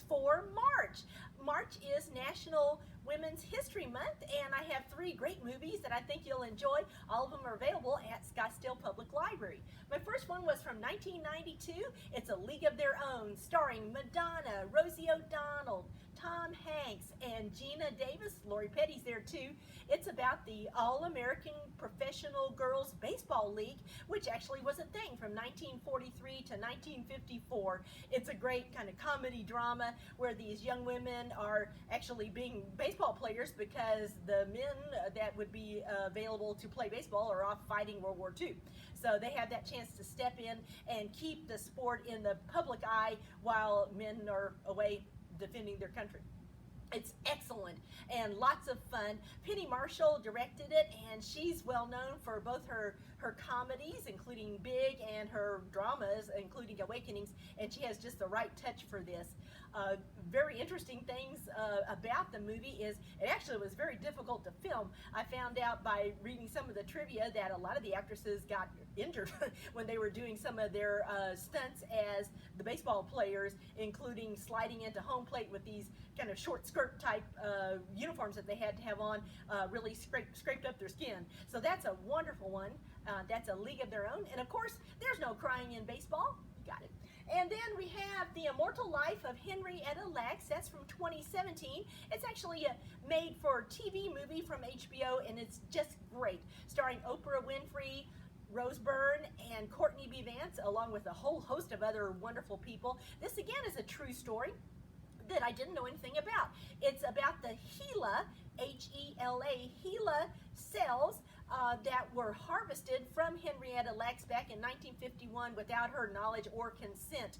for March. March is National Women's History Month, and I have 3 great movies that I think you'll enjoy. All of them are available at Scottsdale Public Library. My first one was from 1992. It's A League of Their Own, starring Madonna, Rosie O'Donnell, Tom Hanks, and Gina Davis. Lori Petty's there too. It's about the All-American Professional Girls Baseball League, which actually was a thing from 1943 to 1954. It's a great kind of comedy drama where these young women are actually being baseball players because the men that would be available to play baseball are off fighting World War II. So they have that chance to step in and keep the sport in the public eye while men are away defending their country. It's excellent and lots of fun. Penny Marshall directed it, and she's well known for both her comedies, including Big, and her dramas, including Awakenings, and she has just the right touch for this. Very interesting things about the movie is it actually was very difficult to film. I found out by reading some of the trivia that a lot of the actresses got injured when they were doing some of their stunts as the baseball players, including sliding into home plate with these kind of short skirt type uniforms that they had to have on, really scraped up their skin. So that's a wonderful one. That's A League of Their Own. And of course, there's no crying in baseball. You got it. And then we have The Immortal Life of Henrietta Lacks. That's from 2017. It's actually a made-for-TV movie from HBO, and it's just great. Starring Oprah Winfrey, Rose Byrne, and Courtney B. Vance, along with a whole host of other wonderful people. This, again, is a true story that I didn't know anything about. It's about the HeLa, H-E-L-A, HeLa cells that were harvested from Henrietta Lacks back in 1951 without her knowledge or consent.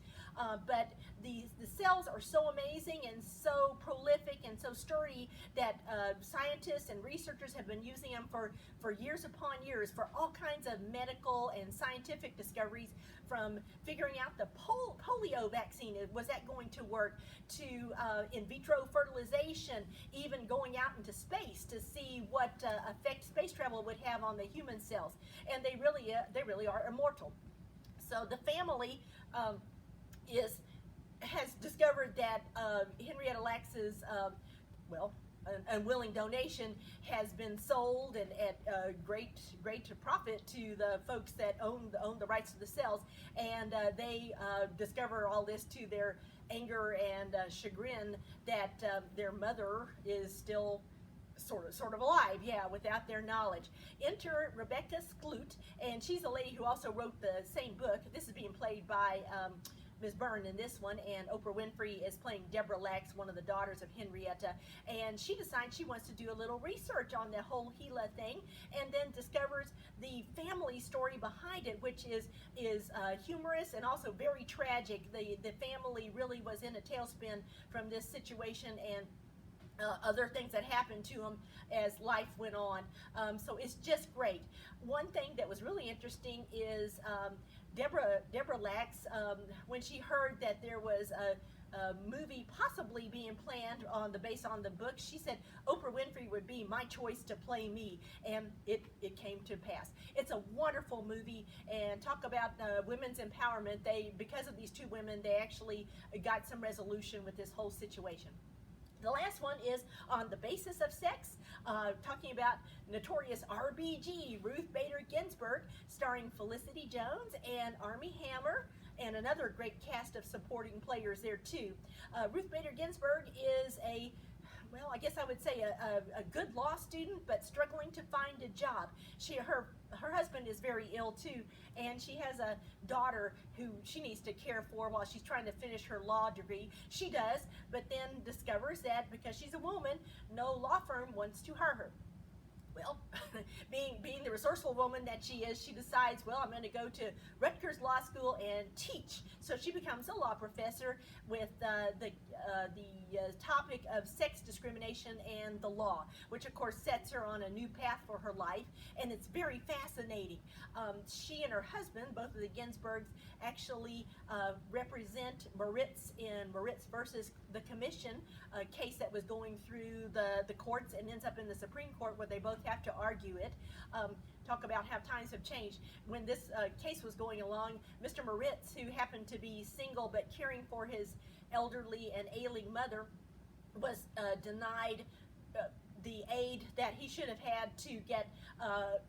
But the cells are so amazing and so prolific and so sturdy that scientists and researchers have been using them for years upon years for all kinds of medical and scientific discoveries, from figuring out the polio vaccine, was that going to work, to in vitro fertilization, even going out into space to see what effect space travel would have on the human cells. And they really are immortal. So the family has discovered that Henrietta Lacks's unwilling donation has been sold and at great profit to the folks that own the rights to the cells, and they discover all this to their anger and chagrin that their mother is still sort of alive, without their knowledge. Enter Rebecca Skloot, and she's a lady who also wrote the same book. This is being played by Ms. Byrne in this one, and Oprah Winfrey is playing Deborah Lacks, one of the daughters of Henrietta, and she decides she wants to do a little research on the whole HeLa thing, and then discovers the family story behind it, which is humorous and also very tragic. The family really was in a tailspin from this situation, and other things that happened to them as life went on. So it's just great. One thing that was really interesting is Deborah Lacks, when she heard that there was a movie possibly being planned based on the book, she said Oprah Winfrey would be my choice to play me, and it came to pass. It's a wonderful movie, and talk about women's empowerment. Because of these 2 women, they actually got some resolution with this whole situation. The last one is On the Basis of Sex, talking about notorious RBG, Ruth Bader Ginsburg, starring Felicity Jones and Armie Hammer, and another great cast of supporting players there too. Ruth Bader Ginsburg is I guess I would say a good law student, but struggling to find a job. Her husband is very ill too, and she has a daughter who she needs to care for while she's trying to finish her law degree. She does, but then discovers that because she's a woman, no law firm wants to hire her. Well, being the resourceful woman that she is, she decides, well, I'm going to go to Rutgers Law School and teach. So she becomes a law professor with the topic of sex discrimination and the law, which of course sets her on a new path for her life, and it's very fascinating. She and her husband, both of the Ginsburgs, actually represent Moritz in Moritz versus the Commission, a case that was going through the courts and ends up in the Supreme Court where they both have to argue it. Talk about how times have changed. When this case was going along, Mr. Moritz, who happened to be single but caring for his elderly and ailing mother was denied the aid that he should have had to get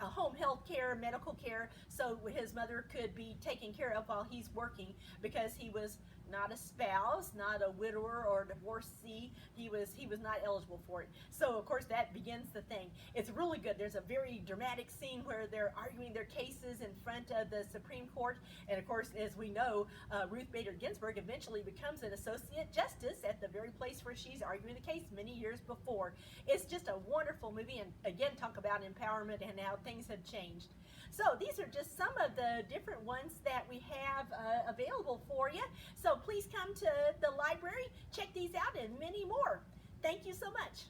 a home health care, medical care, so his mother could be taken care of while he's working, because he was not a spouse, not a widower or a divorcee. He was not eligible for it. So of course that begins the thing. It's really good. There's a very dramatic scene where they're arguing their cases in front of the Supreme Court, and of course, as we know, Ruth Bader Ginsburg eventually becomes an associate justice at the very place where she's arguing the case many years before. It's just a wonderful movie, and again, talk about empowerment and how things have changed. So these are just some of the different ones that we have available for you. So please come to the library, check these out, and many more. Thank you so much.